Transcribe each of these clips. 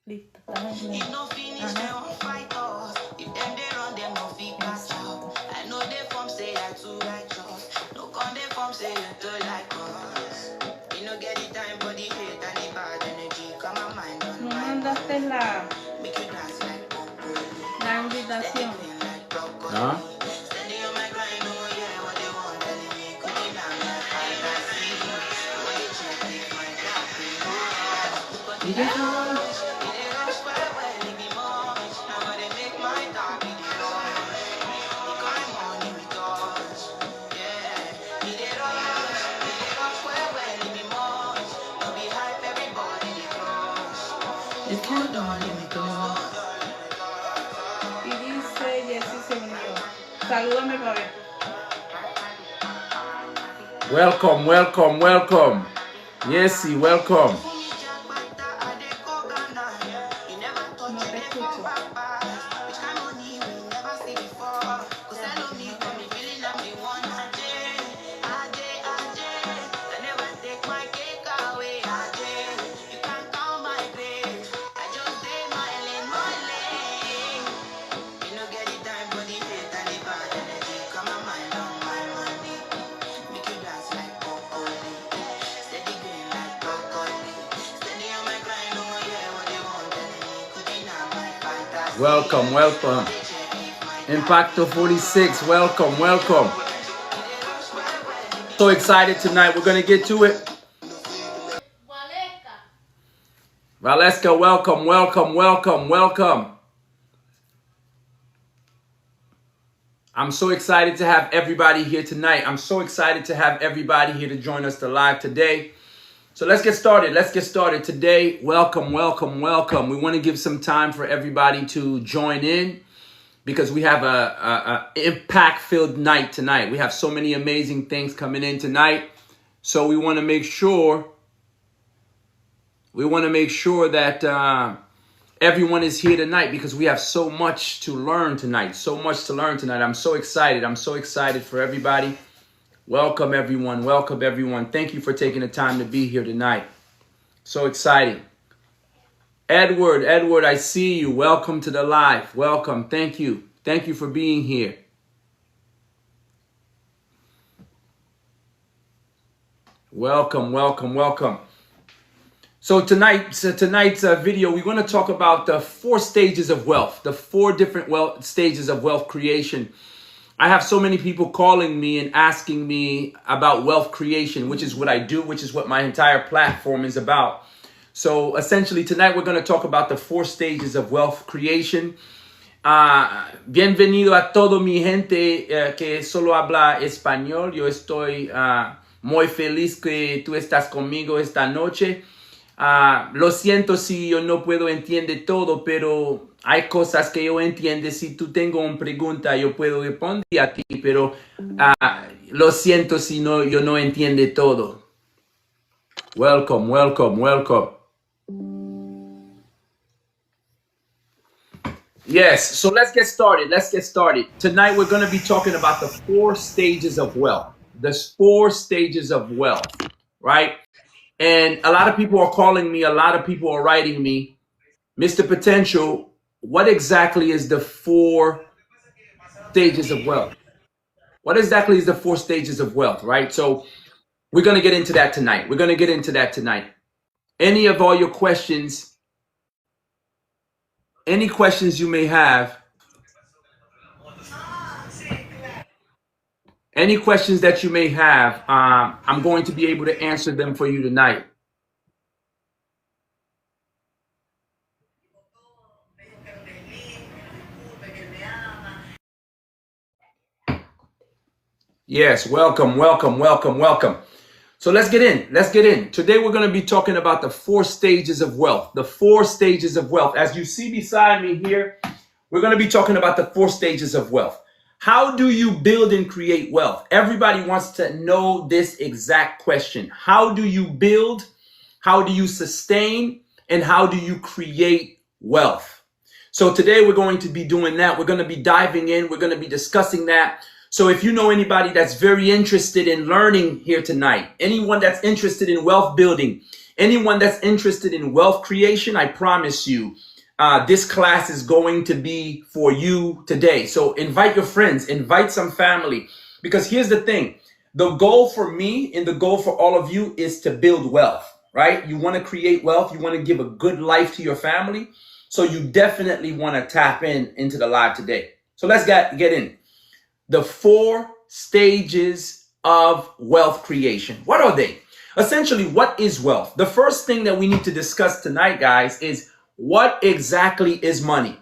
Listo, estamos en If no finish, they won't fight us. If them they run, them no fit pass out. I know they form say I too righteous. No con they form say you too like us. You no get the time for the hate and the bad energy. Come on, mind on No my mandaste make you dance like broccoli. la invitación. Clean like broccoli. ¿Ah? Steady on my grind, oh yeah, what they want telling me. Cooking down my fantasy. What they check if my copy. ¿Y qué eso? Y dice Jessy se unió. Salúdame para ver. Welcome, welcome, welcome. Yesy, welcome. No te escucho. Welcome, welcome. Impacto 46, welcome, welcome. So excited tonight. We're going to get to it. Valeska, welcome, welcome, welcome, welcome. I'm so excited to have everybody here tonight. I'm so excited to have everybody here to join us live today. So let's get started. Let's get started today. Welcome, welcome, welcome. We want to give some time for everybody to join in because we have a impact-filled night tonight. We have so many amazing things coming in tonight. So we want to make sure that everyone is here tonight because we have so much to learn tonight. So much to learn tonight. I'm so excited. I'm so excited for everybody. Welcome, everyone. Welcome, everyone. Thank you for taking the time to be here tonight. So exciting. Edward, I see you. Welcome to the live. Welcome. Thank you. Thank you for being here. Welcome, welcome, welcome. So tonight's video, we're going to talk about the 4 stages of wealth, the 4 different stages of wealth creation. I have so many people calling me and asking me about wealth creation, which is what I do, which is what my entire platform is about. So essentially tonight we're going to talk about the 4 stages of wealth creation. Bienvenido a todo mi gente que solo habla español. Yo estoy muy feliz que tú estás conmigo esta noche. Lo siento si yo no puedo entender todo, pero hay cosas que yo entiendo. Si tú tengo una pregunta, yo puedo responder a ti, pero lo siento si yo no entiendo todo. Welcome, welcome, welcome. Yes, so let's get started. Let's get started. Tonight we're going to be talking about the 4 stages of wealth. The 4 stages of wealth, right? And a lot of people are calling me, a lot of people are writing me, Mr. Potential, what exactly is the 4 stages of wealth? What exactly is the 4 stages of wealth, right? So we're going to get into that tonight. We're going to get into that tonight. Any of all your questions, any questions you may have, any questions that you may have, I'm going to be able to answer them for you tonight. Yes, welcome, welcome, welcome, welcome. So let's get in. Let's get in. Today we're going to be talking about the 4 stages of wealth. The 4 stages of wealth. As you see beside me here, we're going to be talking about the 4 stages of wealth. How do you build and create wealth? Everybody wants to know this exact question. How do you build? How do you sustain? And how do you create wealth? So today we're going to be doing that. We're going to be diving in. We're going to be discussing that. So if you know anybody that's very interested in learning here tonight, anyone that's interested in wealth building, Anyone that's interested in wealth creation, I promise you, this class is going to be for you today. So invite your friends, invite some family, because here's the thing. The goal for me and the goal for all of you is to build wealth, right? You want to create wealth. You want to give a good life to your family. So you definitely want to tap into the live today. So let's get in. The 4 stages of wealth creation. What are they? Essentially, what is wealth? The first thing that we need to discuss tonight, guys, is what exactly is money?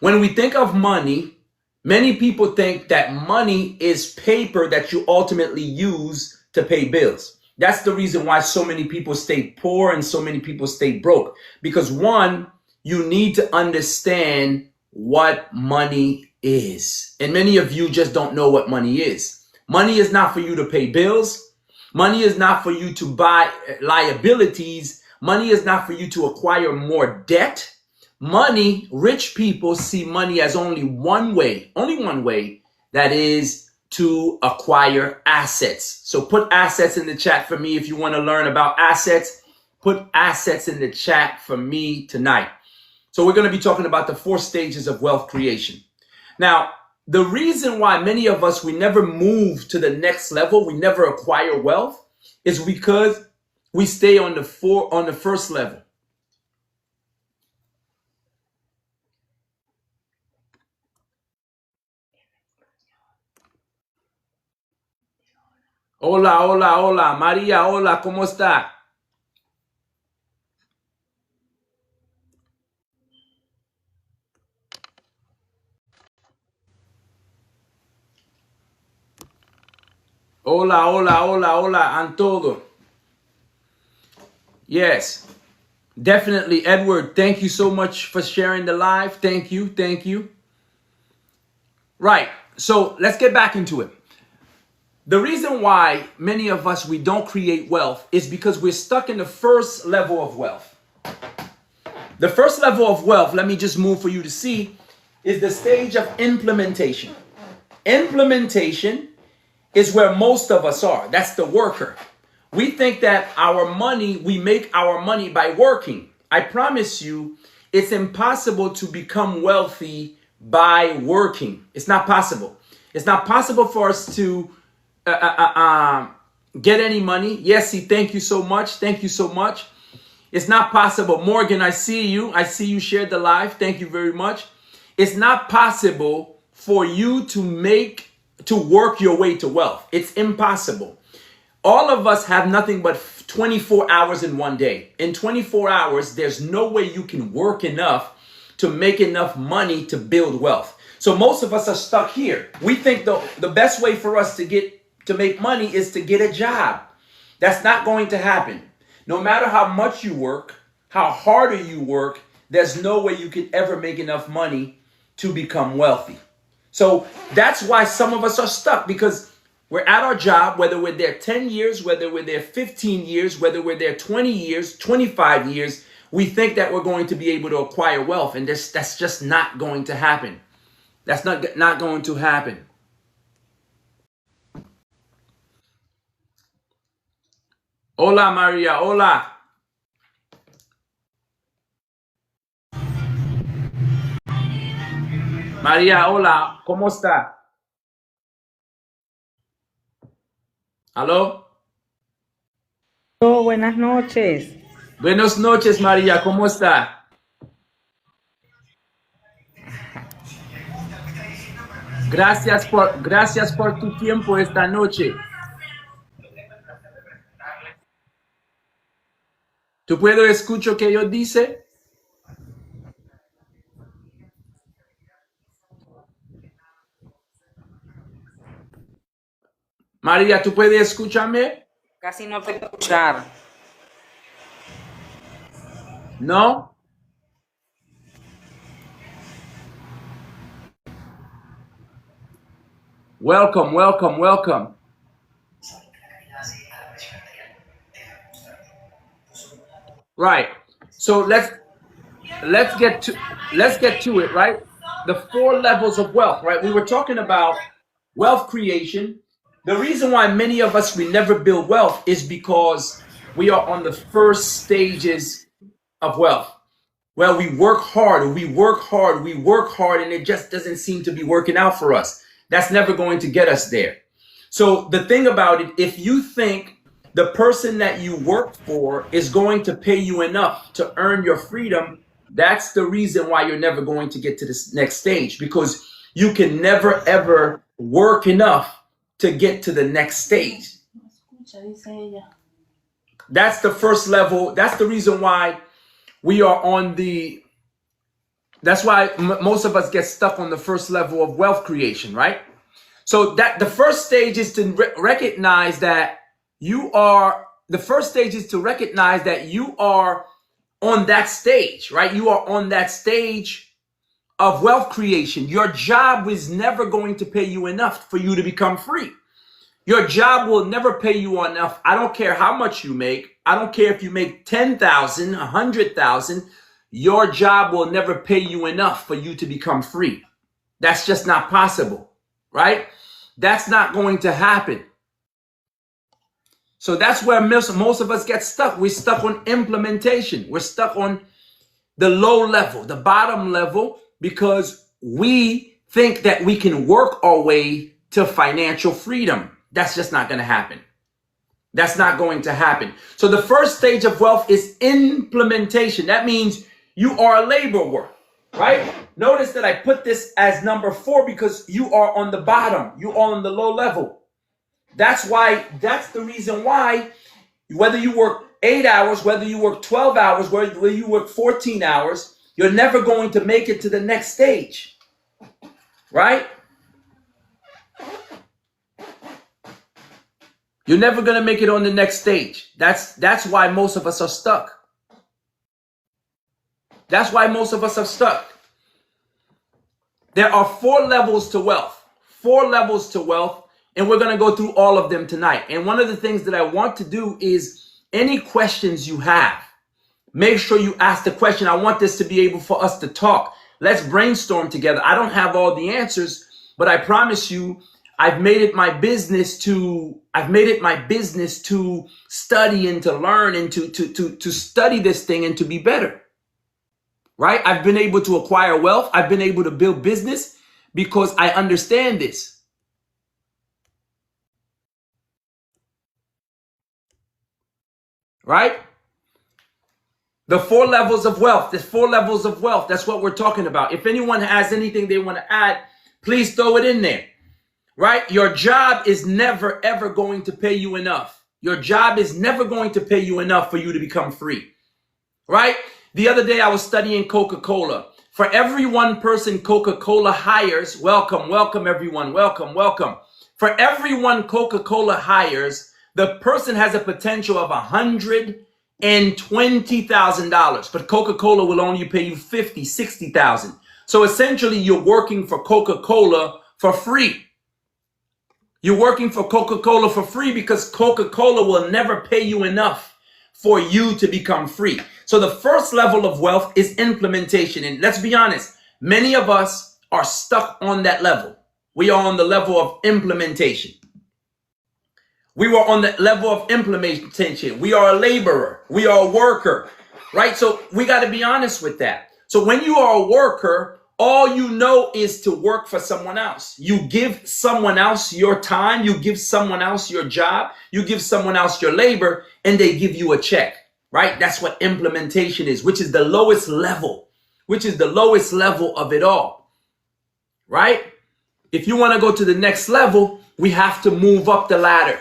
When we think of money, many people think that money is paper that you ultimately use to pay bills. That's the reason why so many people stay poor and so many people stay broke. Because one, you need to understand what money is. And many of you just don't know what money is. Money is not for you to pay bills. Money is not for you to buy liabilities. Money is not for you to acquire more debt. Money, rich people see money as only one way, that is to acquire assets. So put assets in the chat for me if you want to learn about assets. Put assets in the chat for me tonight. So we're going to be talking about the 4 stages of wealth creation. Now, the reason why many of us, we never move to the next level, we never acquire wealth, is because we stay on the first level. Hola, hola, hola. María, hola, ¿cómo está? Hola, hola, hola, hola, Antodo. Yes, definitely, Edward. Thank you so much for sharing the live. Thank you, thank you. Right, so let's get back into it. The reason why many of us, we don't create wealth is because we're stuck in the first level of wealth. The first level of wealth, let me just move for you to see, is the stage of implementation. Implementation is where most of us are. That's the worker. We think that our money, we make our money by working. I promise you, it's impossible to become wealthy by working. It's not possible. It's not possible for us to get any money. Yesy, thank you so much. Thank you so much. It's not possible. Morgan, I see you. I see you shared the live. Thank you very much. It's not possible for you to work your way to wealth. It's impossible. All of us have nothing but 24 hours in one day. In 24 hours, there's no way you can work enough to make enough money to build wealth. So most of us are stuck here. We think the best way for us to make money is to get a job. That's not going to happen. No matter how much you work, how harder you work, there's no way you could ever make enough money to become wealthy. So that's why some of us are stuck, because we're at our job, whether we're there 10 years, whether we're there 15 years, whether we're there 20 years, 25 years, we think that we're going to be able to acquire wealth, and that's just not going to happen. That's not going to happen. Hola, Maria. Hola. María, hola. ¿Cómo está? ¿Aló? Oh, buenas noches. Buenas noches, María. ¿Cómo está? Gracias por tu tiempo esta noche. ¿Tú puedes escuchar qué yo dice? María, ¿tú puedes escucharme? Casi no te puedo escuchar. ¿No? Welcome, welcome, welcome. Right. So let's get to it, right? The 4 levels of wealth, right? We were talking about wealth creation. The reason why many of us, we never build wealth is because we are on the first stages of wealth. Well, we work hard, and it just doesn't seem to be working out for us. That's never going to get us there. So the thing about it, if you think the person that you work for is going to pay you enough to earn your freedom, that's the reason why you're never going to get to this next stage, because you can never ever work enough to get to the next stage. That's the first level. That's the reason why we are on the, that's why most of us get stuck on the first level of wealth creation, right? So that the first stage is to recognize that you are on that stage, right? You are on that stage of wealth creation. Your job is never going to pay you enough for you to become free. Your job will never pay you enough. I don't care how much you make. I don't care if you make 10,000, 100,000. Your job will never pay you enough for you to become free. That's just not possible, right? That's not going to happen. So that's where most of us get stuck. We're stuck on implementation. We're stuck on the low level, the bottom level, because we think that we can work our way to financial freedom. That's just not going to happen. That's not going to happen. So the first stage of wealth is implementation. That means you are a laborer, right? Notice that I put this as number 4 because you are on the bottom. You are on the low level. That's the reason why, whether you work 8 hours, whether you work 12 hours, whether you work 14 hours, you're never going to make it to the next stage, right? You're never going to make it on the next stage. That's why most of us are stuck. That's why most of us are stuck. There are 4 levels to wealth. 4 levels to wealth. And we're going to go through all of them tonight. And one of the things that I want to do is any questions you have, make sure you ask the question. I want this to be able for us to talk. Let's brainstorm together. I don't have all the answers, but I promise you, I've made it my business to study and to learn and to study this thing and to be better. Right? I've been able to acquire wealth. I've been able to build business because I understand this. Right? The 4 levels of wealth. There's 4 levels of wealth. That's what we're talking about. If anyone has anything they want to add, please throw it in there. Right? Your job is never, ever going to pay you enough. Your job is never going to pay you enough for you to become free. Right? The other day I was studying Coca-Cola. For every one person Coca-Cola hires, welcome everyone, welcome. For every one Coca-Cola hires, the person has a potential of $120,000, but Coca-Cola will only pay you $50,000, $60,000. So essentially, you're working for Coca-Cola for free. You're working for Coca-Cola for free because Coca-Cola will never pay you enough for you to become free. So the first level of wealth is implementation. And let's be honest, many of us are stuck on that level. We are on the level of implementation. We were on the level of implementation. We are a laborer. We are a worker, right? So we got to be honest with that. So when you are a worker, all you know is to work for someone else. You give someone else your time. You give someone else your job. You give someone else your labor, and they give you a check, right? That's what implementation is, which is the lowest level, of it all, right? If you want to go to the next level, we have to move up the ladder.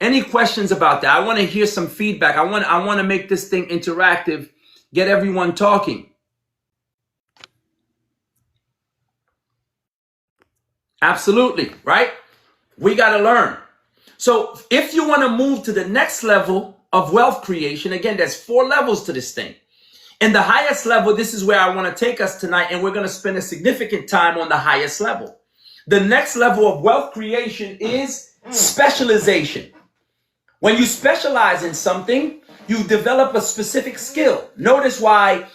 Any questions about that? I want to hear some feedback. I want to make this thing interactive, get everyone talking. Absolutely, right? We got to learn. So if you want to move to the next level of wealth creation, again, there's 4 levels to this thing. And the highest level, this is where I want to take us tonight, and we're going to spend a significant time on the highest level. The next level of wealth creation is specialization. When you specialize in something, you develop a specific skill. Notice why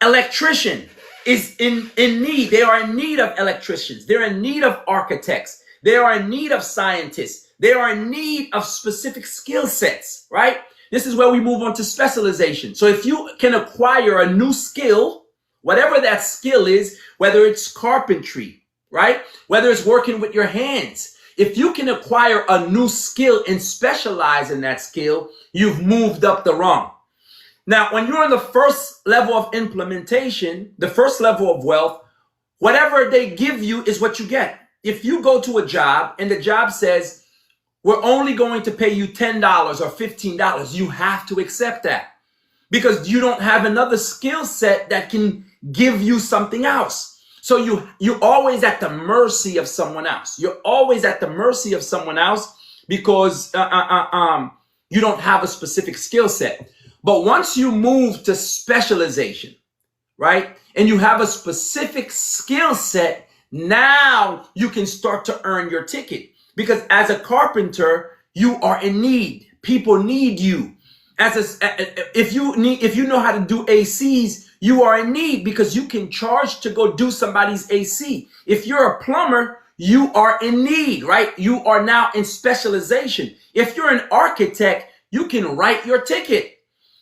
electrician is in need. They are in need of electricians. They're in need of architects. They are in need of scientists. They are in need of specific skill sets, right? This is where we move on to specialization. So if you can acquire a new skill, whatever that skill is, whether it's carpentry, right? Whether it's working with your hands, if you can acquire a new skill and specialize in that skill, you've moved up the rung. Now, when you're on the first level of implementation, the first level of wealth, whatever they give you is what you get. If you go to a job and the job says, we're only going to pay you $10 or $15, you have to accept that because you don't have another skill set that can give you something else. So you're always at the mercy of someone else. You're always at the mercy of someone else because you don't have a specific skill set. But once you move to specialization, right, and you have a specific skill set, now you can start to earn your ticket. Because as a carpenter, you are in need. People need you. If you know how to do ACs, you are in need because you can charge to go do somebody's AC. If you're a plumber, you are in need, right? You are now in specialization. If you're an architect, you can write your ticket.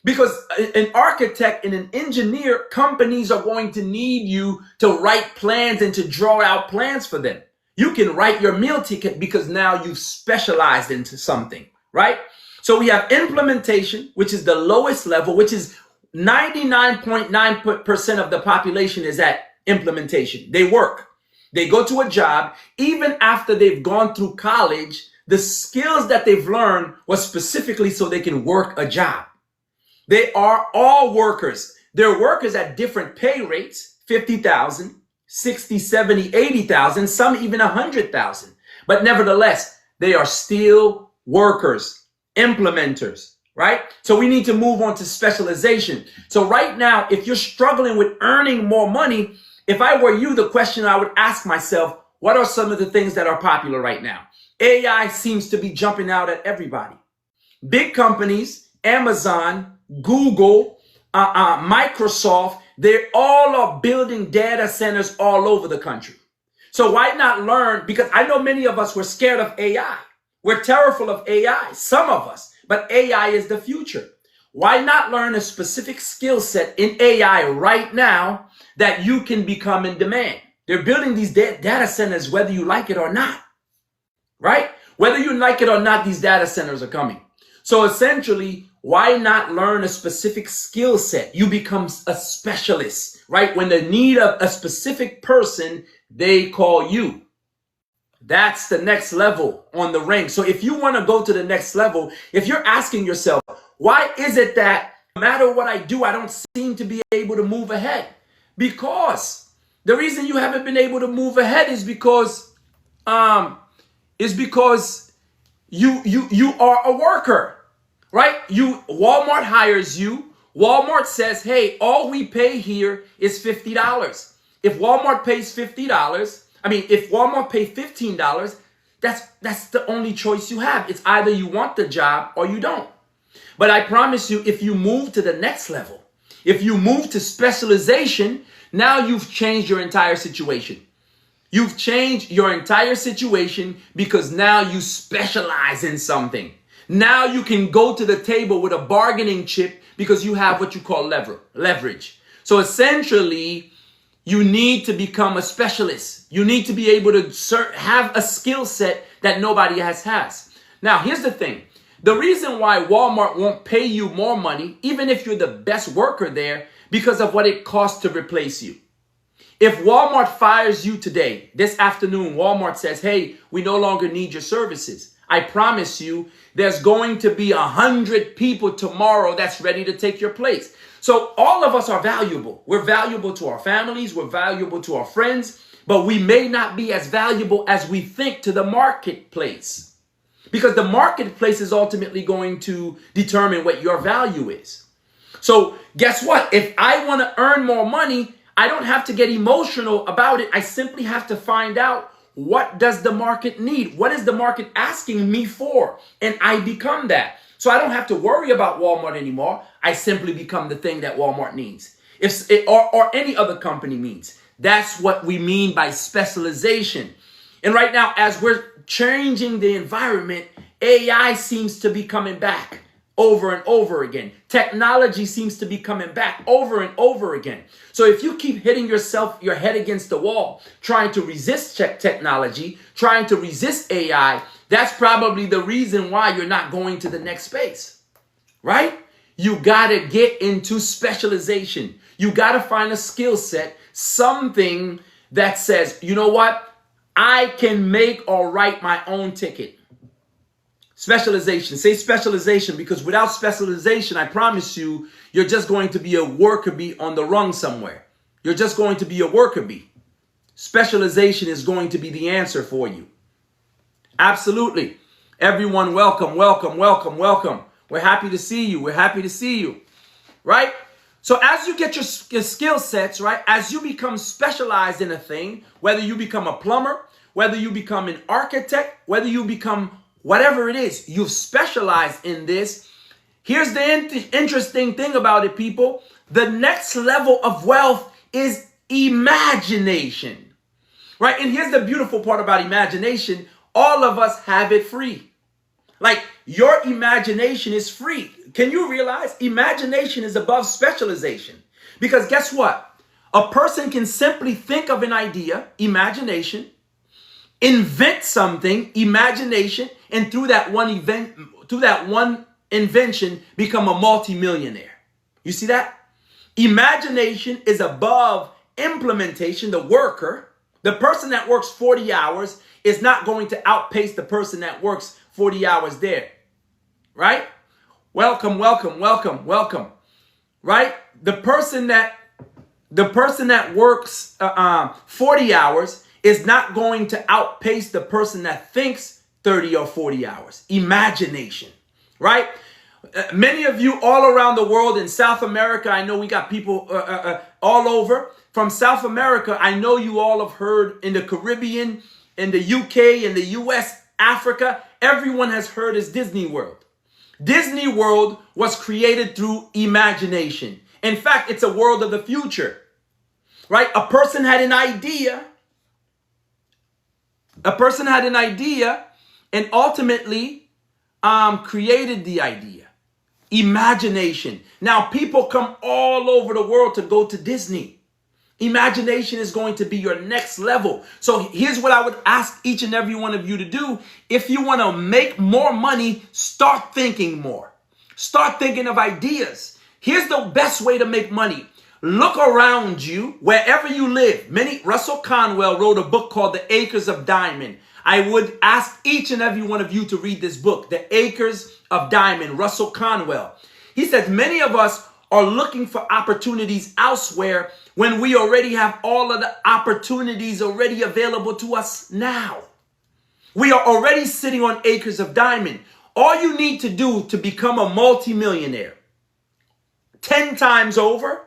Because an architect and an engineer, companies are going to need you to write plans and to draw out plans for them. You can write your meal ticket because now you've specialized into something, right? So we have implementation, which is the lowest level, which is 99.9% of the population is at implementation. They work. They go to a job. Even after they've gone through college, the skills that they've learned was specifically so they can work a job. They are all workers. They're workers at different pay rates, 50,000. 60, 70, 80,000, some even 100,000. But nevertheless, they are still workers, implementers, right? So we need to move on to specialization. So right now, if you're struggling with earning more money, if I were you, the question I would ask myself, what are some of the things that are popular right now? AI seems to be jumping out at everybody. Big companies, Amazon, Google, Microsoft, they all are building data centers all over the country. So why not learn? Because I know many of us were scared of AI. We're terrified of AI, some of us, but AI is the future. Why not learn a specific skill set in AI right now that you can become in demand? They're building these data centers whether you like it or not, right? Whether you like it or not, these data centers are coming. So essentially, why not learn a specific skill set? You become a specialist, right? When they need a specific person, they call you. That's the next level on the ring. So if you want to go to the next level, if you're asking yourself, why is it that no matter what I do, I don't seem to be able to move ahead? Because the reason you haven't been able to move ahead is because you are a worker. Right? Walmart hires you. Walmart says, hey, all we pay here is $50. If Walmart pays $50, if Walmart pays $15, that's the only choice you have. It's either you want the job or you don't. But I promise you, if you move to the next level, if you move to specialization, now you've changed your entire situation. You've changed your entire situation because now you specialize in something. Now you can go to the table with a bargaining chip because you have what you call leverage. So essentially, you need to become a specialist. You need to be able to have a skill set that nobody else has. Now, here's the thing. The reason why Walmart won't pay you more money, even if you're the best worker there, because of what it costs to replace you. If Walmart fires you today, this afternoon, Walmart says, hey, we no longer need your services. I promise you, there's going to be 100 people tomorrow that's ready to take your place. So all of us are valuable. We're valuable to our families. We're valuable to our friends. But we may not be as valuable as we think to the marketplace. Because the marketplace is ultimately going to determine what your value is. So guess what? If I want to earn more money, I don't have to get emotional about it. I simply have to find out, what does the market need? What is the market asking me for? And I become that. So I don't have to worry about Walmart anymore. I simply become the thing that Walmart needs. Or any other company needs. That's what we mean by specialization. And right now, as we're changing the environment, AI seems to be coming back over and over again. Technology seems to be coming back over and over again. So if you keep hitting your head against the wall, trying to resist technology, trying to resist AI, that's probably the reason why you're not going to the next space, right? You got to get into specialization. You got to find a skill set, something that says, you know what? I can make or write my own ticket. Specialization. Say specialization, because without specialization, I promise you, you're just going to be a worker bee on the rung somewhere. You're just going to be a worker bee. Specialization is going to be the answer for you. Absolutely. Everyone, welcome, welcome, welcome, welcome. We're happy to see you. We're happy to see you. Right? So as you get your skill sets, right, as you become specialized in a thing, whether you become a plumber, whether you become an architect, whether you become whatever it is, you've specialized in this. Here's the interesting thing about it, people. The next level of wealth is imagination, right? And here's the beautiful part about imagination. All of us have it free. Like, your imagination is free. Can you realize imagination is above specialization? Because guess what? A person can simply think of an idea, imagination, invent something, imagination, and through that one invention, become a multimillionaire. You see that? Imagination is above implementation. The worker, the person that works 40 hours is not going to outpace the person that works 40 hours there. Right? Welcome, welcome, welcome, welcome. Right? The person that works 40 hours is not going to outpace the person that thinks 30 or 40 hours. Imagination, right? Many of you all around the world, in South America, I know we got people all over. From South America, I know you all have heard, in the Caribbean, in the UK, in the US, Africa, everyone has heard is Disney World. Disney World was created through imagination. In fact, it's a world of the future, right? A person had an idea. A person had an idea and ultimately created the idea. Imagination. Now, people come all over the world to go to Disney. Imagination is going to be your next level. So here's what I would ask each and every one of you to do. If you want to make more money, start thinking more. Start thinking of ideas. Here's the best way to make money. Look around you, wherever you live. Russell Conwell wrote a book called The Acres of Diamond. I would ask each and every one of you to read this book, The Acres of Diamond, Russell Conwell. He says many of us are looking for opportunities elsewhere when we already have all of the opportunities already available to us now. We are already sitting on acres of diamond. All you need to do to become a multimillionaire 10 times over,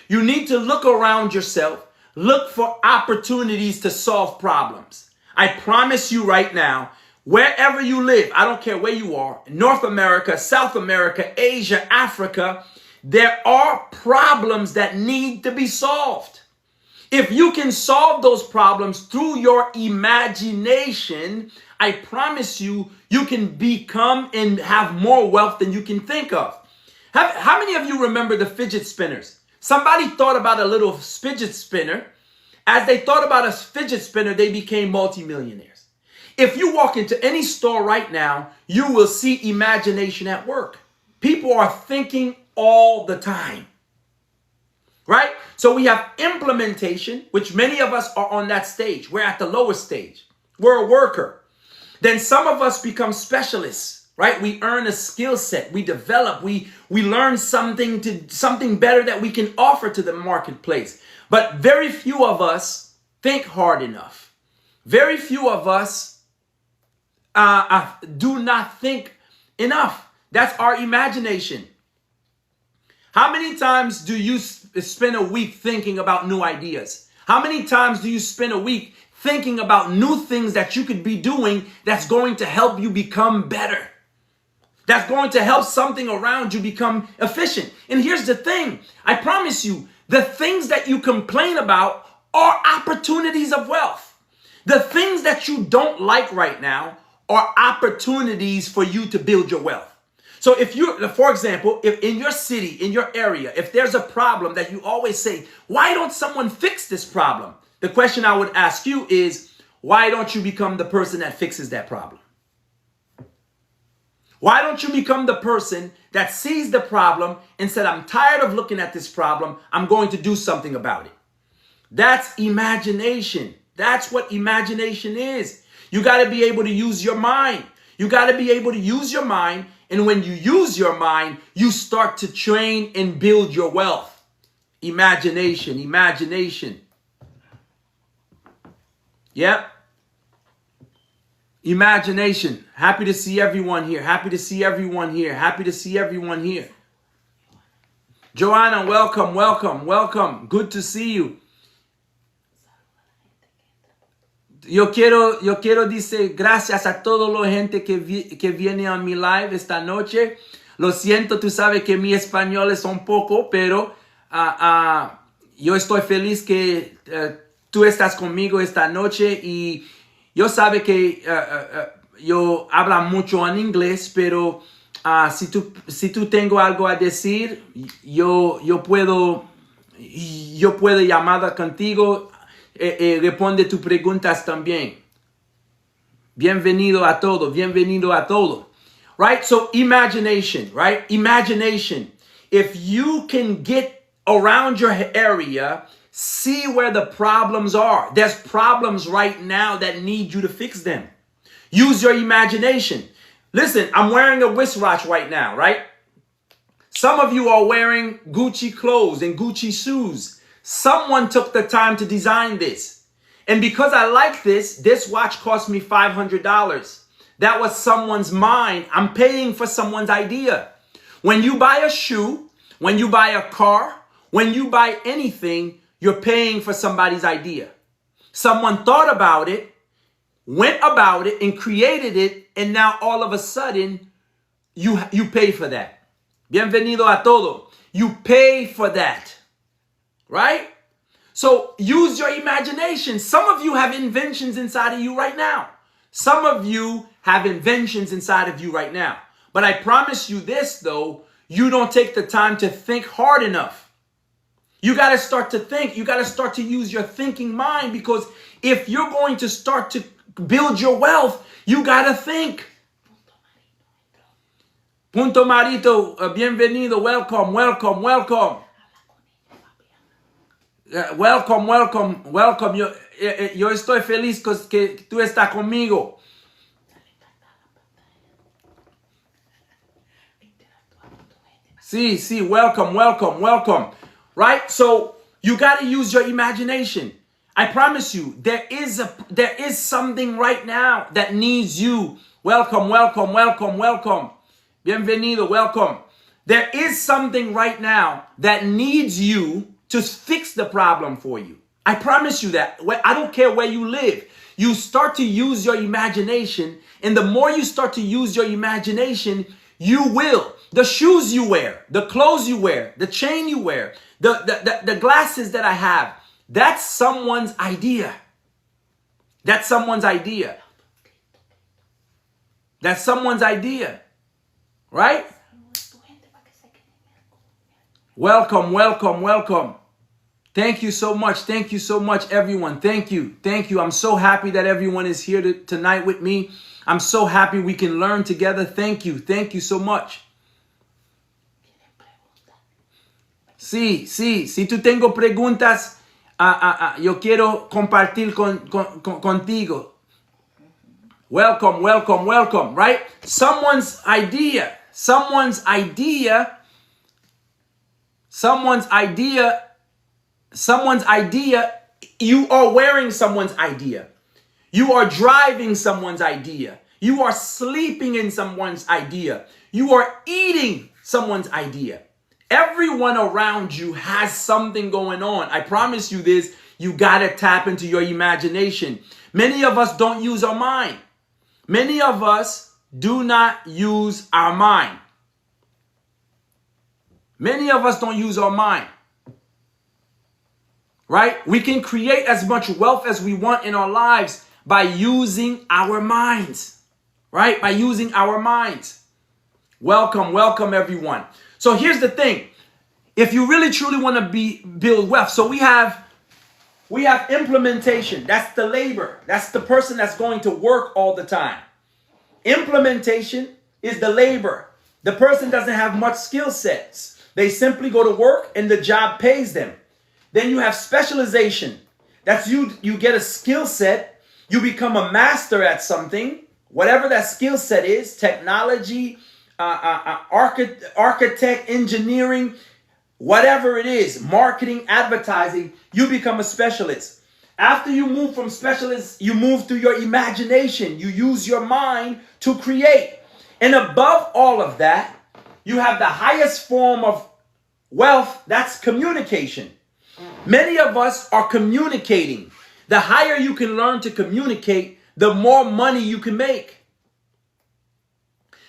you need to look around yourself, look for opportunities to solve problems. I promise you right now, wherever you live, I don't care where you are, North America, South America, Asia, Africa, there are problems that need to be solved. If you can solve those problems through your imagination, I promise you, you can become and have more wealth than you can think of. How many of you remember the fidget spinners? Somebody thought about a little fidget spinner. As they thought about a fidget spinner, they became multimillionaires. If you walk into any store right now, you will see imagination at work. People are thinking all the time, right? So we have implementation, which many of us are on that stage. We're at the lowest stage. We're a worker. Then some of us become specialists, right? We earn a skill set. We develop. We learn something better that we can offer to the marketplace. But very few of us think hard enough. Very few of us do not think enough. That's our imagination. How many times do you spend a week thinking about new ideas? How many times do you spend a week thinking about new things that you could be doing that's going to help you become better? That's going to help something around you become efficient. And here's the thing. I promise you, the things that you complain about are opportunities of wealth. The things that you don't like right now are opportunities for you to build your wealth. So if you, for example, if in your city, in your area, if there's a problem that you always say, why don't someone fix this problem? The question I would ask you is, why don't you become the person that fixes that problem? Why don't you become the person that sees the problem and said, I'm tired of looking at this problem. I'm going to do something about it. That's imagination. That's what imagination is. You got to be able to use your mind. You got to be able to use your mind. And when you use your mind, you start to train and build your wealth. Imagination, imagination. Yep. Imagination. Happy to see everyone here. Happy to see everyone here. Happy to see everyone here. Joanna, welcome, welcome, welcome. Good to see you. Yo quiero dice gracias a toda la gente que viene a mi live esta noche. Lo siento, tú sabes que mi español es un poco, pero yo estoy feliz que tú estás conmigo esta noche y yo sabe que yo hablo mucho en inglés, pero si tú tengo algo a decir, yo puedo llamar contigo. Responde tus preguntas también. Bienvenido a todo. Bienvenido a todo. Right? So imagination, right? Imagination. If you can get around your area, see where the problems are. There's problems right now that need you to fix them. Use your imagination. Listen, I'm wearing a wristwatch right now, right? Some of you are wearing Gucci clothes and Gucci shoes. Someone took the time to design this. And because I like this watch cost me $500. That was someone's mind. I'm paying for someone's idea. When you buy a shoe, when you buy a car, when you buy anything, you're paying for somebody's idea. Someone thought about it, went about it, and created it, and now all of a sudden, you pay for that. Bienvenido a todo. You pay for that. Right? So use your imagination. Some of you have inventions inside of you right now. Some of you have inventions inside of you right now. But I promise you this, though, you don't take the time to think hard enough. You got to start to think. You got to start to use your thinking mind, because if you're going to start to build your wealth, you got to think. Punto Marito, bienvenido, welcome, welcome, welcome. Welcome, welcome, welcome. Yo estoy feliz que tú estás conmigo. Sí, welcome, welcome, welcome. Right? So you got to use your imagination. I promise you, there is something right now that needs you. Welcome, welcome, welcome, welcome. Bienvenido, welcome. There is something right now that needs you to fix the problem for you. I promise you that. I don't care where you live. You start to use your imagination, and the more you start to use your imagination, you will. The shoes you wear, the clothes you wear, the chain you wear, the glasses that I have, that's someone's idea. That's someone's idea. That's someone's idea. Right? Welcome, welcome, welcome. Thank you so much. Thank you so much, everyone. Thank you. Thank you. I'm so happy that everyone is here tonight with me. I'm so happy we can learn together. Thank you. Thank you so much. Sí. Si tú tengo preguntas, yo quiero compartir contigo. Welcome, welcome, welcome, right? Someone's idea, you are wearing someone's idea. You are driving someone's idea. You are sleeping in someone's idea. You are eating someone's idea. Everyone around you has something going on. I promise you this, you got to tap into your imagination. Many of us don't use our mind. Many of us do not use our mind. Many of us don't use our mind. Right? We can create as much wealth as we want in our lives, by using our minds, right? By using our minds. Welcome, welcome everyone. So here's the thing. If you really truly want to build wealth, so we have implementation. That's the labor. That's the person that's going to work all the time. Implementation is the labor. The person doesn't have much skill sets. They simply go to work and the job pays them. Then you have specialization. That's you get a skill set. You become a master at something, whatever that skill set is, technology, architect, engineering, whatever it is, marketing, advertising, you become a specialist. After you move from specialist, you move through your imagination. You use your mind to create. And above all of that, you have the highest form of wealth, that's communication. Many of us are communicating. The higher you can learn to communicate, the more money you can make.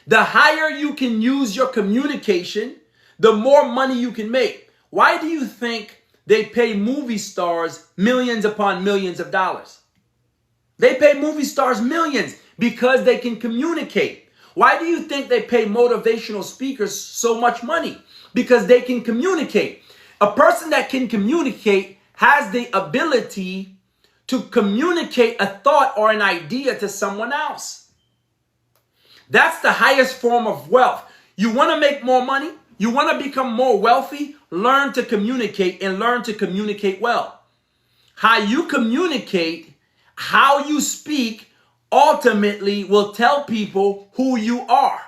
The higher you can use your communication, the more money you can make. Why do you think they pay movie stars millions upon millions of dollars? They pay movie stars millions because they can communicate. Why do you think they pay motivational speakers so much money? Because they can communicate. A person that can communicate has the ability to communicate a thought or an idea to someone else. That's the highest form of wealth. You want to make more money? You want to become more wealthy? Learn to communicate and learn to communicate well. How you communicate, how you speak, ultimately will tell people who you are.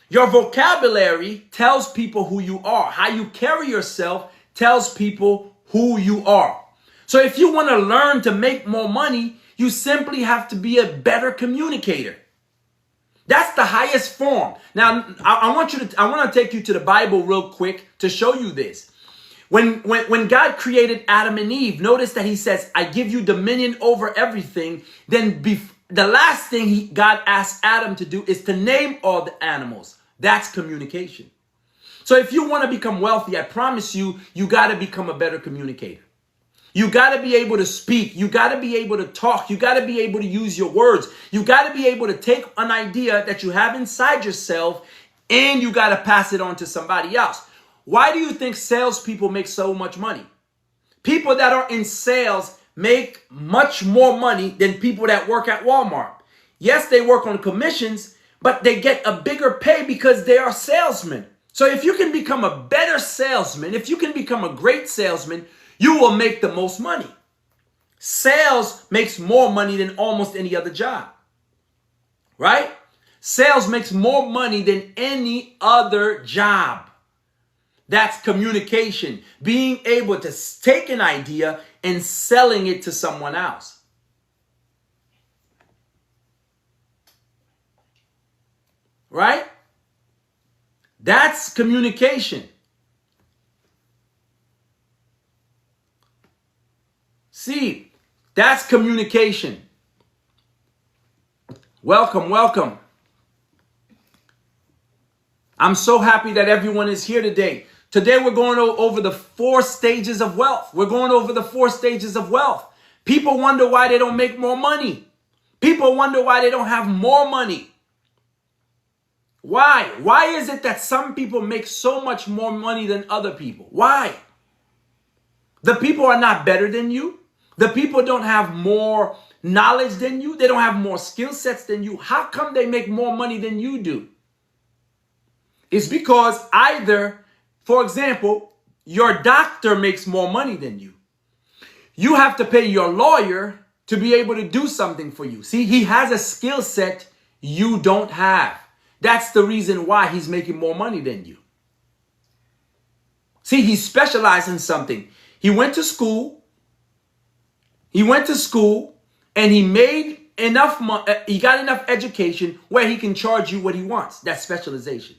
Your vocabulary tells people who you are. How you carry yourself tells people who you are. So if you want to learn to make more money, you simply have to be a better communicator. That's the highest form. Now, I want to take you to the Bible real quick to show you this. When God created Adam and Eve, notice that he says, I give you dominion over everything. Then the last thing God asked Adam to do is to name all the animals. That's communication. So if you want to become wealthy, I promise you, you got to become a better communicator. You got to be able to speak. You got to be able to talk. You got to be able to use your words. You got to be able to take an idea that you have inside yourself and you got to pass it on to somebody else. Why do you think salespeople make so much money? People that are in sales make much more money than people that work at Walmart. Yes, they work on commissions, but they get a bigger pay because they are salesmen. So if you can become a better salesman, if you can become a great salesman, you will make the most money. Sales makes more money than almost any other job, right? Sales makes more money than any other job. That's communication, being able to take an idea and selling it to someone else. Right? That's communication. See, that's communication. Welcome, welcome. I'm so happy that everyone is here today. Today we're going over the 4 stages of wealth. We're going over the 4 stages of wealth. People wonder why they don't make more money. People wonder why they don't have more money. Why? Why is it that some people make so much more money than other people? Why? The people are not better than you. The people don't have more knowledge than you. They don't have more skill sets than you. How come they make more money than you do? It's because either, for example, your doctor makes more money than you. You have to pay your lawyer to be able to do something for you. See, he has a skill set you don't have. That's the reason why he's making more money than you. See, he specialized in something. He went to school. And he made enough money. He got enough education where he can charge you what he wants. That's specialization.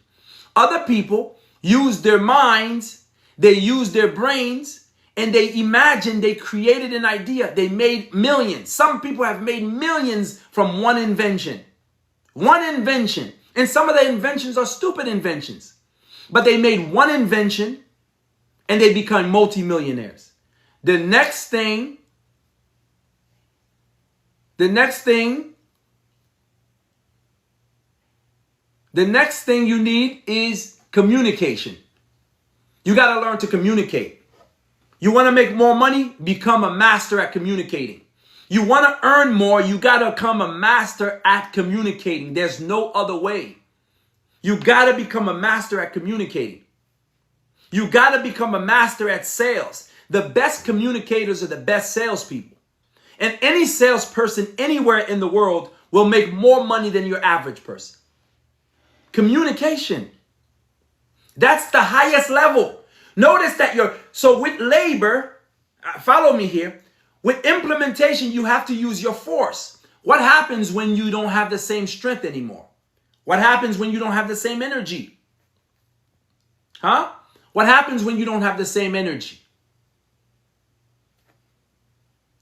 Other people use their minds, they use their brains, and they imagine, they created an idea. They made millions. Some people have made millions from one invention. One invention. And some of the inventions are stupid inventions. But they made one invention and they become multimillionaires. The next thing The next thing you need is communication. You got to learn to communicate. You want to make more money? Become a master at communicating. You want to earn more? You got to become a master at communicating. There's no other way. You got to become a master at communicating. You got to become a master at sales. The best communicators are the best salespeople. And any salesperson anywhere in the world will make more money than your average person. Communication. That's the highest level. Notice that so with labor, follow me here, with implementation, you have to use your force. What happens when you don't have the same strength anymore? What happens when you don't have the same energy? Huh? What happens when you don't have the same energy?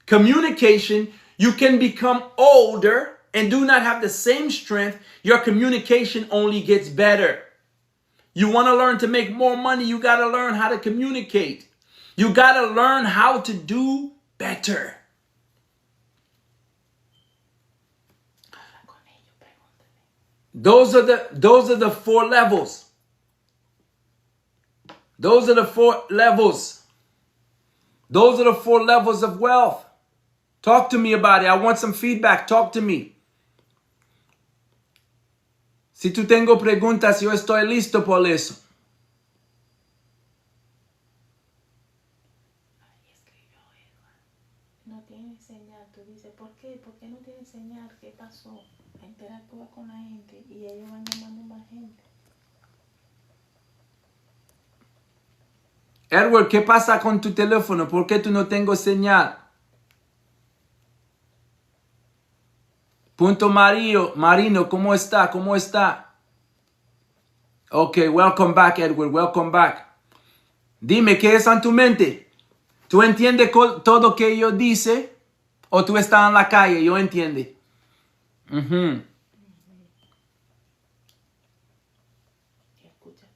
Communication, you can become older and do not have the same strength. Your communication only gets better. You want to learn to make more money, you got to learn how to communicate. You got to learn how to do better. Those are the 4 levels. Those are the 4 levels. Those are the 4 levels of wealth. Talk to me about it. I want some feedback. Talk to me. Si tú tengo preguntas, yo estoy listo por eso. Ahí escribió Edward. No tiene señal. Tú dices, ¿por qué? ¿Por qué no tiene señal? ¿Qué pasó? Interactúa con la gente y ellos van llamando más gente. Edward, ¿qué pasa con tu teléfono? ¿Por qué tú no tengo señal? Punto Marino, ¿cómo está? ¿Cómo está? Okay, welcome back, Edward. Welcome back. Dime, ¿qué es en tu mente? ¿Tú entiendes todo lo que yo dice? ¿O tú estás en la calle? Yo entiendo. Escucha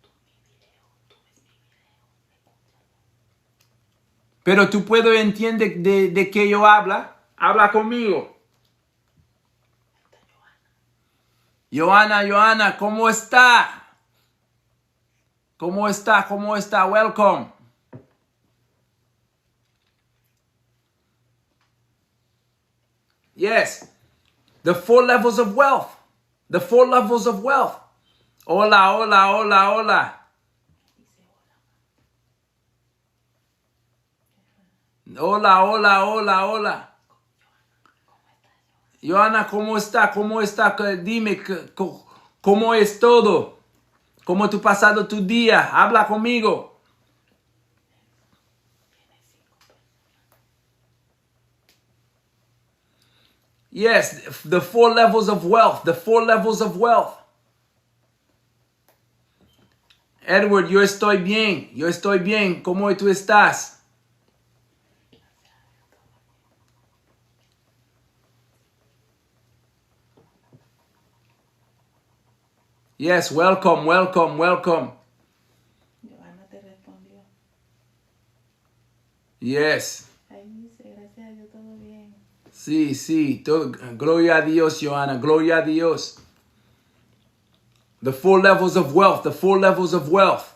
tú mi video, tú ves mi video, escúchalo. Pero tú puedes entender de qué yo habla. Habla conmigo. Johanna, ¿cómo está? ¿Cómo está? ¿Cómo está? Welcome. Yes. The 4 levels of wealth. The 4 levels of wealth. Hola, hola, hola, hola. Hola, hola, hola, hola. Johanna, ¿cómo está? ¿Cómo está? Dime, ¿cómo es todo? ¿Cómo tú has pasado tu día? Habla conmigo. Yes, the 4 levels of wealth. The 4 levels of wealth. Edward, yo estoy bien. Yo estoy bien. ¿Cómo tú estás? Yes, welcome, welcome, welcome. Johanna te respondió. Yes. Ahí dice, gracias a Dios, todo bien. Sí, sí. Gloria a Dios, Johanna. Gloria a Dios. The 4 levels of wealth. The 4 levels of wealth.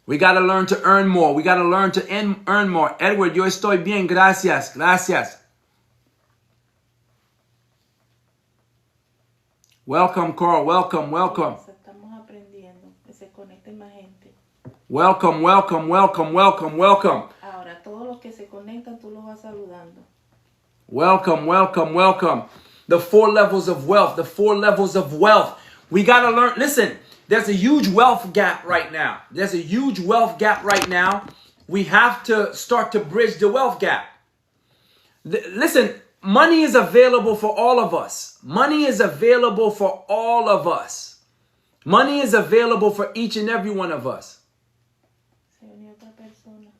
We got to learn to earn more. We got to learn to earn more. Edward, yo estoy bien. Gracias. Gracias. Welcome, Carl. Welcome, welcome. Estamos aprendiendo que se conecte más gente. Welcome, welcome, welcome, welcome, welcome. Ahora, todos los que se conectan, tú los vas saludando. Welcome, welcome, welcome. The 4 levels of wealth. The 4 levels of wealth. We got to learn. Listen, there's a huge wealth gap right now. There's a huge wealth gap right now. We have to start to bridge the wealth gap. Listen, money is available for all of us. Money is available for all of us. Money is available for each and every one of us. Se unió otra persona.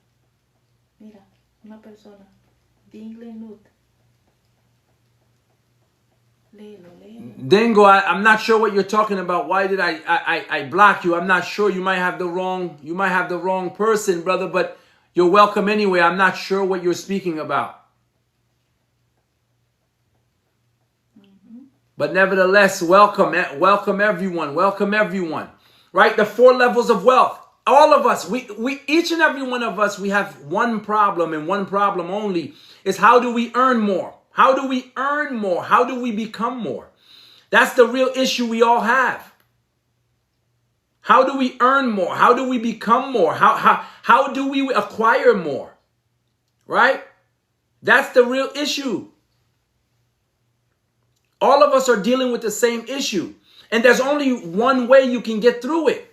Mira, una persona. Dingle Nut. Léelo, léelo. Dingo, I'm not sure what you're talking about. Why did I block you? I'm not sure. You might have the wrong person, brother, but you're welcome anyway. I'm not sure what you're speaking about. But nevertheless, welcome everyone. Welcome everyone. Right? The 4 levels of wealth. All of us, we each and every one of us, we have one problem, and one problem only is how do we earn more? How do we earn more? How do we become more? That's the real issue we all have. How do we earn more? How do we become more? How do we acquire more? Right? That's the real issue. All of us are dealing with the same issue. And there's only one way you can get through it.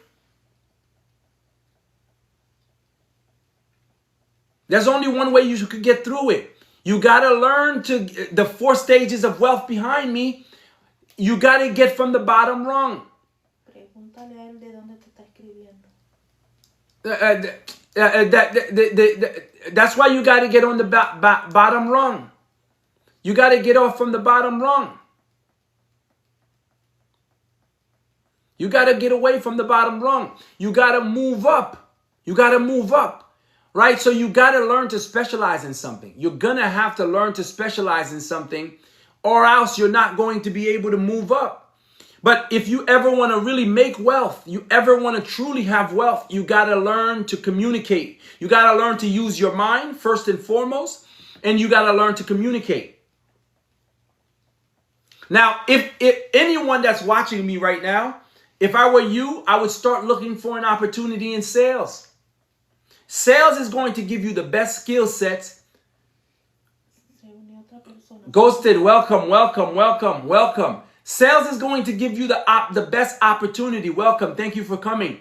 There's only one way you could get through it. You got to learn the 4 stages of wealth behind me. You got to get from the bottom rung. Pregúntale a él de dónde te está escribiendo. That's why you got to get on the bottom rung. You got to get off from the bottom rung. You got to get away from the bottom rung. You got to move up. You got to move up. Right? So you got to learn to specialize in something. You're going to have to learn to specialize in something, or else you're not going to be able to move up. But if you ever want to really make wealth, you ever want to truly have wealth, you got to learn to communicate. You got to learn to use your mind first and foremost, and you got to learn to communicate. Now, if anyone that's watching me right now, if I were you, I would start looking for an opportunity in sales. Sales is going to give you the best skill sets. Se unió otra persona. Ghosted, welcome, welcome, welcome, welcome. Sales is going to give you the best opportunity. Welcome, thank you for coming.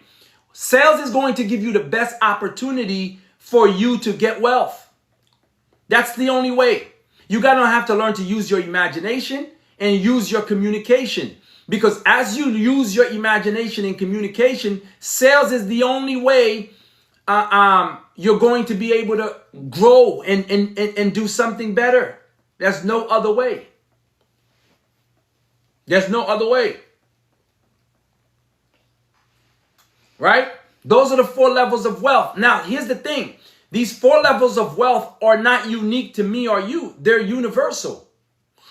Sales is going to give you the best opportunity for you to get wealth. That's the only way. You're going to have to learn to use your imagination and use your communication. Because as you use your imagination and communication, sales is the only way you're going to be able to grow and do something better. There's no other way. There's no other way. Right? Those are the 4 levels of wealth. Now, here's the thing. These 4 levels of wealth are not unique to me or you. They're universal.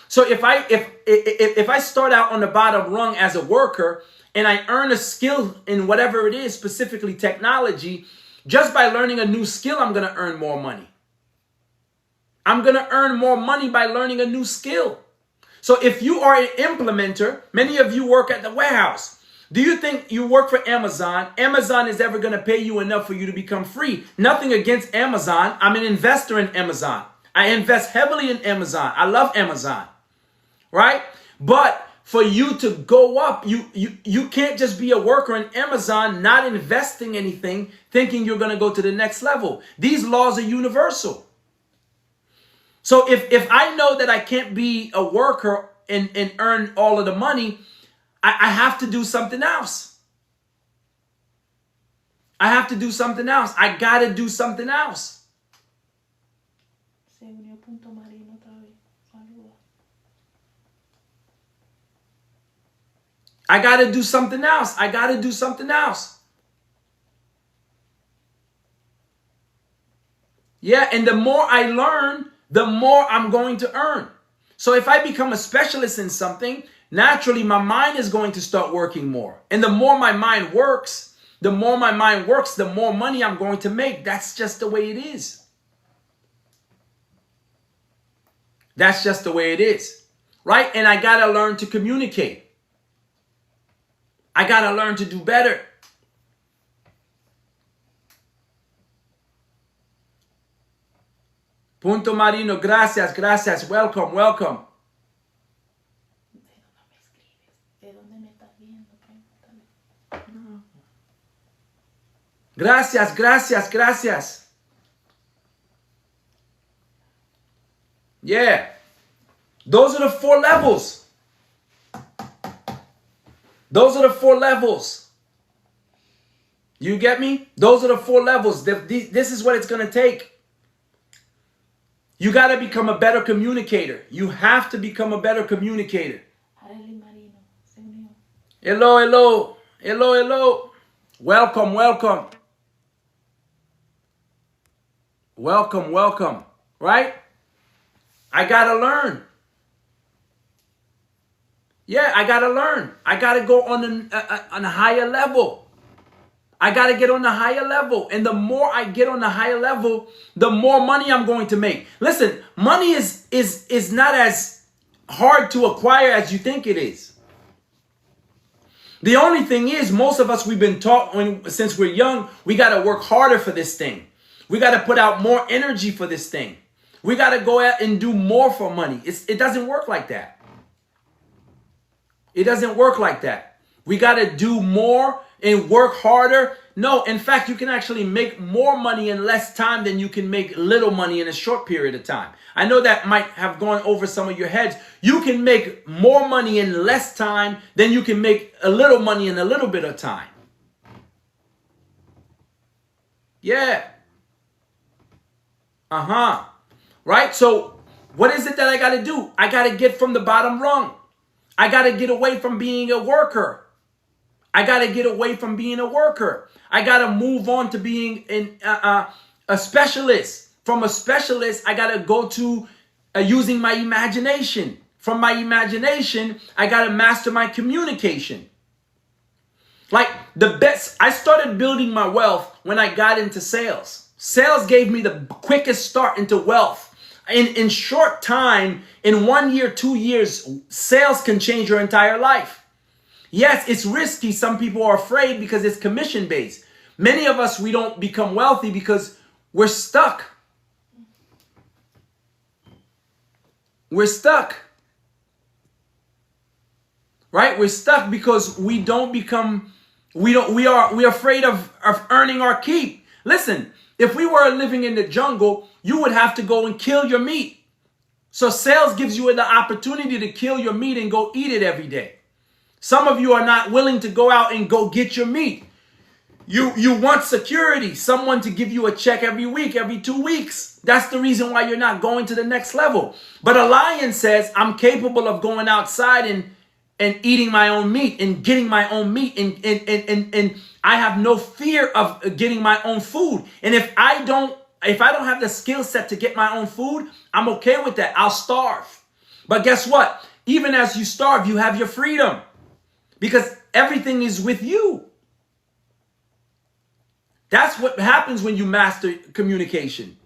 So if I start out on the bottom rung as a worker and I earn a skill in whatever it is, specifically technology, just by learning a new skill, I'm going to earn more money. I'm going to earn more money by learning a new skill. So if you are an implementer, many of you work at the warehouse. Do you think you work for Amazon? Amazon is ever going to pay you enough for you to become free? Nothing against Amazon. I'm an investor in Amazon. I invest heavily in Amazon. I love Amazon. Right? But for you to go up, you can't just be a worker in Amazon, not investing anything, thinking you're going to go to the next level. These laws are universal. So if I know that I can't be a worker and earn all of the money, I have to do something else. I have to do something else. I got to do something else. Se unió Punto Marino otra vez. Saluda. I got to do something else. I got to do something else. Yeah, and the more I learn, the more I'm going to earn. So if I become a specialist in something, naturally my mind is going to start working more. And the more my mind works, the more money I'm going to make. That's just the way it is. That's just the way it is. Right? And I got to learn to communicate. I got to learn to do better. Punto Marino, gracias, gracias. Welcome, welcome. ¿De dónde me estás viendo? Pregúntale. Gracias, gracias, gracias. Yeah. Those are the 4 levels. Those are the 4 levels. You get me? Those are the 4 levels. This is what it's going to take. You got to become a better communicator. You have to become a better communicator. Arely Marino. Se unió. Hello, hello. Hello, hello. Welcome, welcome. Welcome, welcome. Right? I got to learn. Yeah, I got to learn. I got to go on a higher level. I got to get on the higher level. And the more I get on the higher level, the more money I'm going to make. Listen, money is not as hard to acquire as you think it is. The only thing is, most of us, we've been taught since we're young, we got to work harder for this thing. We got to put out more energy for this thing. We got to go out and do more for money. It doesn't work like that. It doesn't work like that. We got to do more and work harder. No, in fact, you can actually make more money in less time than you can make little money in a short period of time. I know that might have gone over some of your heads. You can make more money in less time than you can make a little money in a little bit of time. Yeah. Right? So what is it that I got to do? I got to get from the bottom rung. I got to get away from being a worker. I got to get away from being a worker. I got to move on to being a specialist. From a specialist, I got to go to using my imagination. From my imagination, I got to master my communication. Like the best, I started building my wealth when I got into sales. Sales gave me the quickest start into wealth. In short time, in 1 year, 2 years, sales can change your entire life. Yes, it's risky. Some people are afraid because it's commission based. Many of us, we don't become wealthy because we're stuck. We're stuck. Right? We're stuck because we're afraid of earning our keep. Listen, if we were living in the jungle, you would have to go and kill your meat. So sales gives you the opportunity to kill your meat and go eat it every day. Some of you are not willing to go out and go get your meat. You want security, someone to give you a check every week, every 2 weeks. That's the reason why you're not going to the next level. But a lion says, I'm capable of going outside and eating my own meat and getting my own meat. And I have no fear of getting my own food. And if I don't have the skill set to get my own food, I'm okay with that. I'll starve. But guess what? Even as you starve, you have your freedom because everything is with you. That's what happens when you master communication.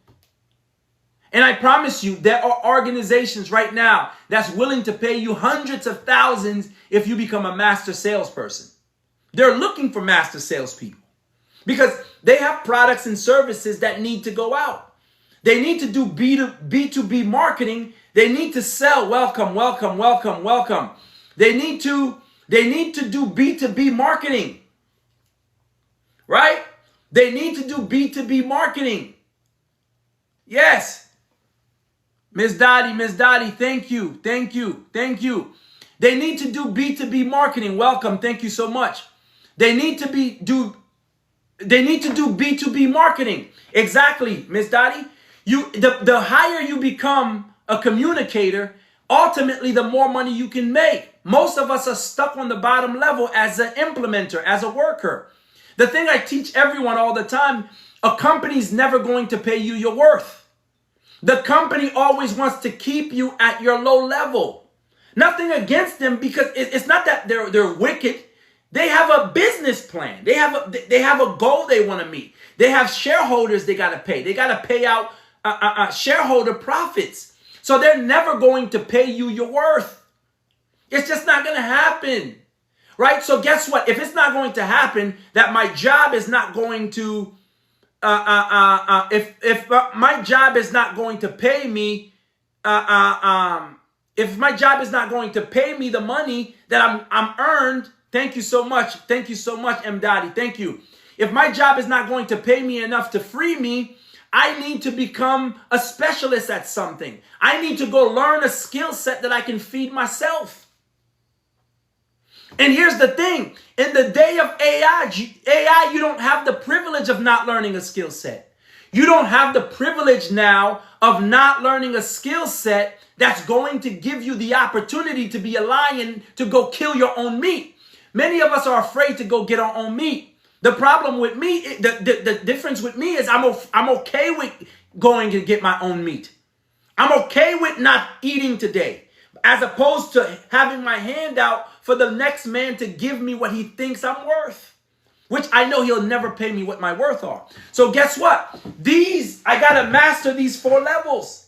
And I promise you, there are organizations right now that's willing to pay you hundreds of thousands if you become a master salesperson. They're looking for master salespeople because they have products and services that need to go out. They need to do B2B marketing. They need to sell. Welcome, welcome, welcome, welcome. They need to do B2B marketing. Right? They need to do B2B marketing. Yes. Miss Dottie, thank you. They need to do B2B marketing. Welcome. Thank you so much. They need to do B2B marketing. Exactly, Miss Dottie. The higher you become a communicator, ultimately the more money you can make. Most of us are stuck on the bottom level as an implementer, as a worker. The thing I teach everyone all the time, a company's never going to pay you your worth. The company always wants to keep you at your low level. Nothing against them because it's not that they're wicked. They have a business plan. They have a goal they want to meet. They have shareholders they got to pay. They got to pay out shareholder profits. So they're never going to pay you your worth. It's just not going to happen. Right? So guess what? If it's not going to happen, that my job is not going to, if my job is not going to pay me, if my job is not going to pay me the money that I'm earned, thank you so much. Thank you so much, M. Dottie. Thank you. If my job is not going to pay me enough to free me, I need to become a specialist at something. I need to go learn a skill set that I can feed myself. And here's the thing. In the day of AI, you don't have the privilege of not learning a skill set. You don't have the privilege now of not learning a skill set that's going to give you the opportunity to be a lion, to go kill your own meat. Many of us are afraid to go get our own meat. The problem with me, the difference with me is I'm okay with going to get my own meat. I'm okay with not eating today. as opposed to having my hand out for the next man to give me what he thinks I'm worth, which I know he'll never pay me what my worth are. So guess what? I got to master these 4 levels.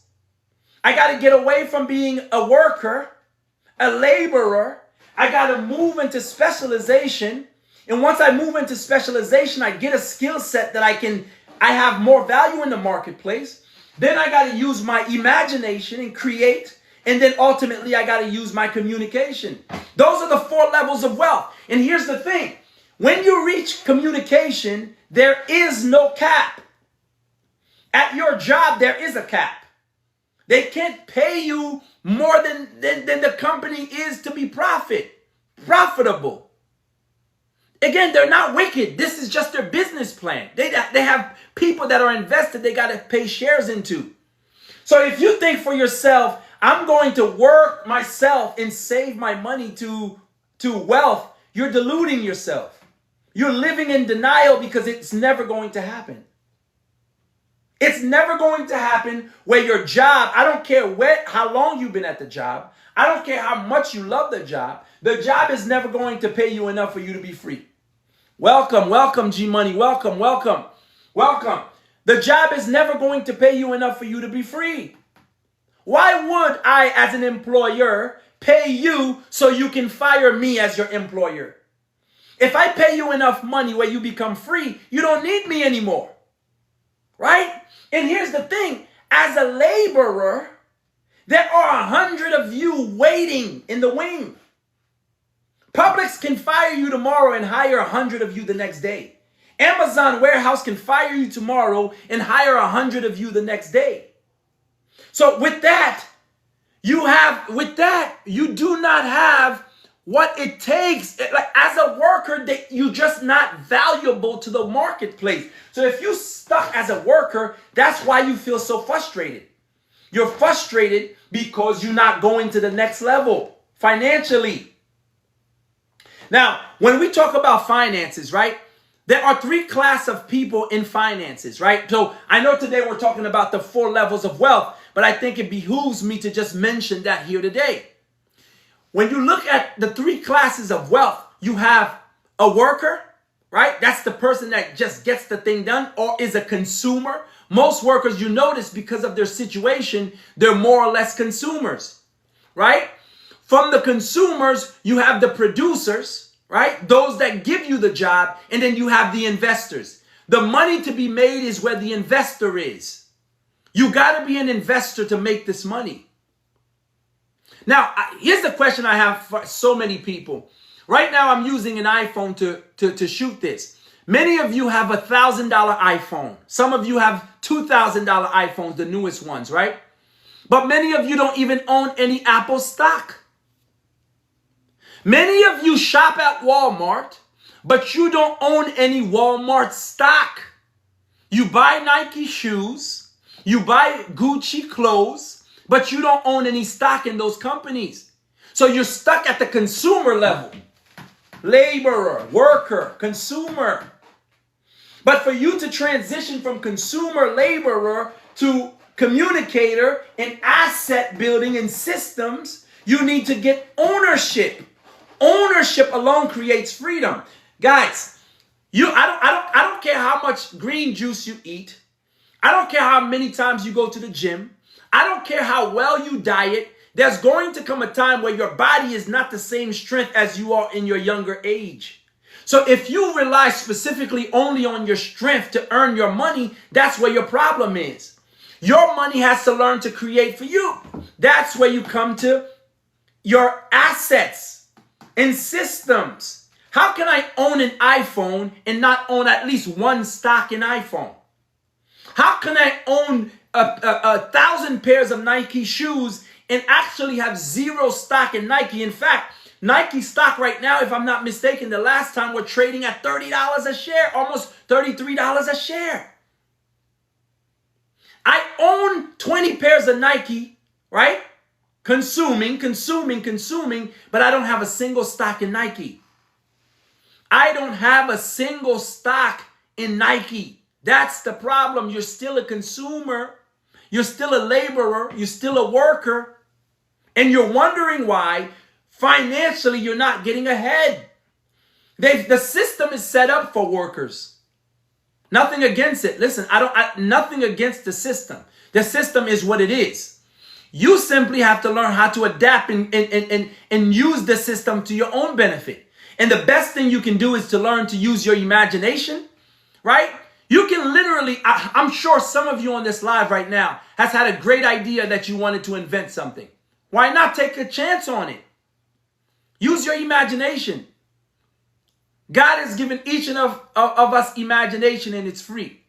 I got to get away from being a worker, a laborer. I got to move into specialization. And once I move into specialization, I get a skill set that I have more value in the marketplace. Then I got to use my imagination and create. And then ultimately, I got to use my communication. Those are the 4 levels of wealth. And here's the thing. When you reach communication, there is no cap. At your job, there is a cap. They can't pay you more than the company is to be profitable. Again, they're not wicked. This is just their business plan. They have people that are invested they got to pay shares into. So if you think for yourself, I'm going to work myself and save my money to wealth, you're deluding yourself. You're living in denial because it's never going to happen. It's never going to happen where your job, I don't care how long you've been at the job. I don't care how much you love the job. The job is never going to pay you enough for you to be free. Welcome, G Money. Welcome. The job is never going to pay you enough for you to be free. Why would I, as an employer, pay you so you can fire me as your employer? If I pay you enough money where you become free, you don't need me anymore. Right? And here's the thing. As a laborer, there are 100 of you waiting in the wing. Publix can fire you tomorrow and hire 100 of you the next day. Amazon warehouse can fire you tomorrow and hire 100 of you the next day. So with that, you do not have what it takes. Like as a worker, you're just not valuable to the marketplace. So if you're stuck as a worker, that's why you feel so frustrated. You're frustrated because you're not going to the next level financially. Now, when we talk about finances, right? There are 3 classes of people in finances, right? So I know today we're talking about the 4 levels of wealth, but I think it behooves me to just mention that here today. When you look at the 3 classes of wealth, you have a worker, right? That's the person that just gets the thing done or is a consumer. Most workers, you notice because of their situation, they're more or less consumers, right? From the consumers, you have the producers, right? Those that give you the job, and then you have the investors. The money to be made is where the investor is. You got to be an investor to make this money. Now, here's the question I have for so many people. Right now, I'm using an iPhone to shoot this. Many of you have $1,000 iPhone. Some of you have $2,000 iPhones, the newest ones, right? But many of you don't even own any Apple stock. Many of you shop at Walmart, but you don't own any Walmart stock. You buy Nike shoes, you buy Gucci clothes, but you don't own any stock in those companies. So you're stuck at the consumer level. Laborer, worker, consumer. But for you to transition from consumer laborer to communicator and asset building and systems, you need to get ownership. Ownership alone creates freedom. Guys, I don't care how much green juice you eat. I don't care how many times you go to the gym. I don't care how well you diet. There's going to come a time where your body is not the same strength as you are in your younger age. So if you rely specifically only on your strength to earn your money, that's where your problem is. Your money has to learn to create for you. That's where you come to your assets and systems. How can I own an iPhone and not own at least one stock in iPhone? How can I own 1,000 pairs of Nike shoes and actually have zero stock in Nike? In fact, Nike stock right now, if I'm not mistaken, the last time we're trading at $30 a share, almost $33 a share. I own 20 pairs of Nike, right? Consuming, but I don't have a single stock in Nike. I don't have a single stock in Nike. That's the problem. You're still a consumer. You're still a laborer. You're still a worker. And you're wondering why financially you're not getting ahead. The system is set up for workers. Nothing against it. Listen, nothing against the system. The system is what it is. You simply have to learn how to adapt and use the system to your own benefit. And the best thing you can do is to learn to use your imagination, right? You can literally, I'm sure some of you on this live right now has had a great idea that you wanted to invent something. Why not take a chance on it? Use your imagination. God has given each and of us imagination, and it's free.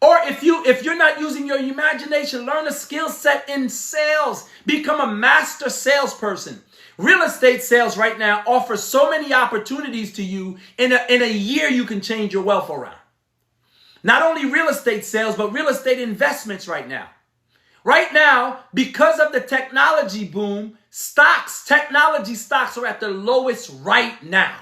Or if you're not using your imagination, learn a skill set in sales. Become a master salesperson. Real estate sales right now offers so many opportunities to you. In a year, you can change your wealth around. Not only real estate sales, but real estate investments right now. Right now, because of the technology boom, technology stocks are at their lowest right now.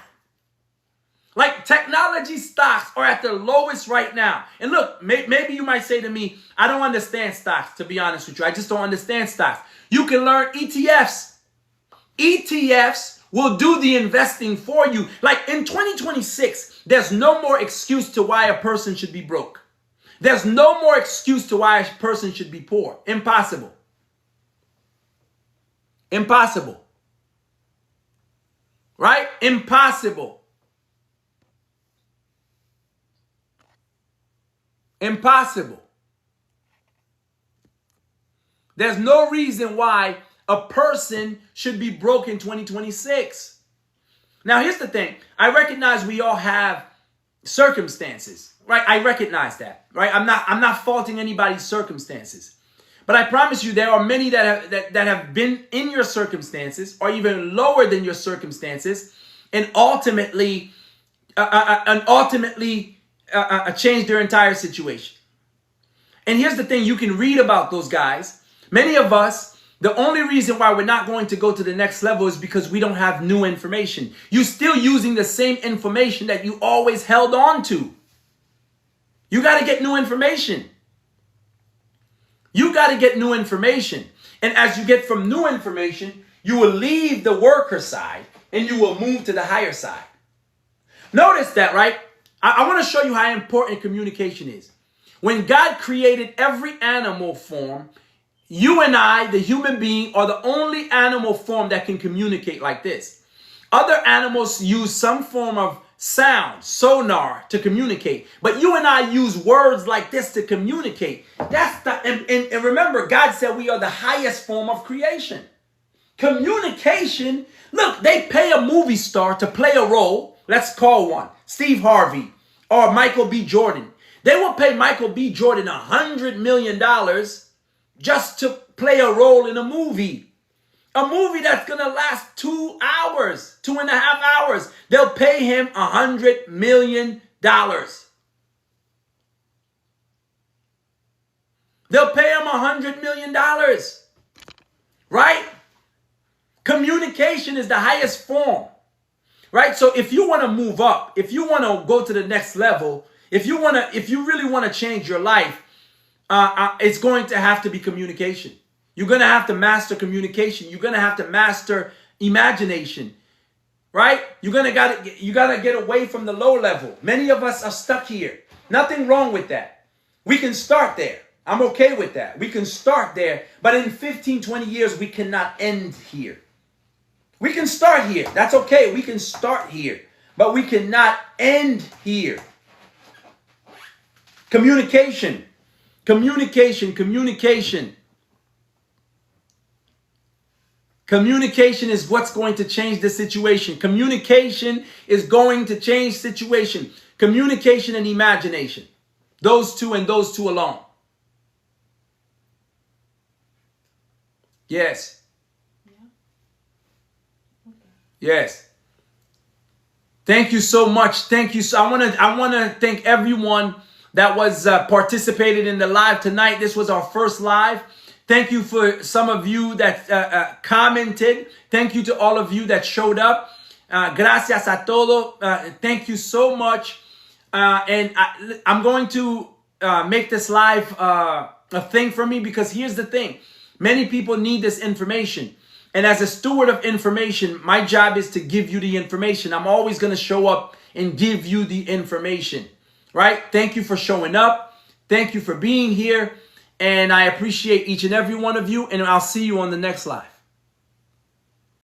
Like, technology stocks are at their lowest right now. And look, maybe you might say to me, I don't understand stocks, to be honest with you. I just don't understand stocks. You can learn ETFs. ETFs will do the investing for you. Like, in 2026, there's no more excuse to why a person should be broke. There's no more excuse to why a person should be poor. Impossible. Impossible. Right? Impossible. Impossible. There's no reason why a person should be broke in 2026. Now, here's the thing. I recognize we all have circumstances, right? I recognize that, right? I'm not faulting anybody's circumstances. But I promise you, there are many that have been in your circumstances or even lower than your circumstances and ultimately change their entire situation. And here's the thing. You can read about those guys. Many of us, the only reason why we're not going to go to the next level is because we don't have new information. You're still using the same information that you always held on to. You got to get new information. You got to get new information. And as you get from new information, you will leave the worker side and you will move to the higher side. Notice that, right? I want to show you how important communication is. When God created every animal form, you and I, the human being, are the only animal form that can communicate like this. Other animals use some form of sound, sonar, to communicate. But you and I use words like this to communicate. And remember, God said we are the highest form of creation. Communication. Look, they pay a movie star to play a role. Let's call one Steve Harvey or Michael B. Jordan. They will pay Michael B. Jordan $100 million just to play a role in a movie. A movie that's going to last 2 hours, 2.5 hours. They'll pay him $100 million. They'll pay him $100 million. Right? Communication is the highest form. Right? So if you want to move up, if you want to go to the next level, if you really want to change your life, it's going to have to be communication. You're going to have to master communication. You're going to have to master imagination, right? You gotta get away from the low level. Many of us are stuck here. Nothing wrong with that. We can start there. I'm okay with that. We can start there. But in 15, 20 years, we cannot end here. We can start here. That's okay. We can start here. But we cannot end here. Communication. Communication. Communication. Communication is what's going to change the situation. Communication is going to change situation. Communication and imagination. Those two and those two alone. Yes. Yes. Thank you so much. Thank you. So I want to thank everyone that was participated in the live tonight. This was our first live. Thank you for some of you that commented. Thank you to all of you that showed up. Gracias a todo. Thank you so much. And I'm going to make this live a thing for me because here's the thing. Many people need this information. And as a steward of information, my job is to give you the information. I'm always going to show up and give you the information, right? Thank you for showing up. Thank you for being here. And I appreciate each and every one of you. And I'll see you on the next live.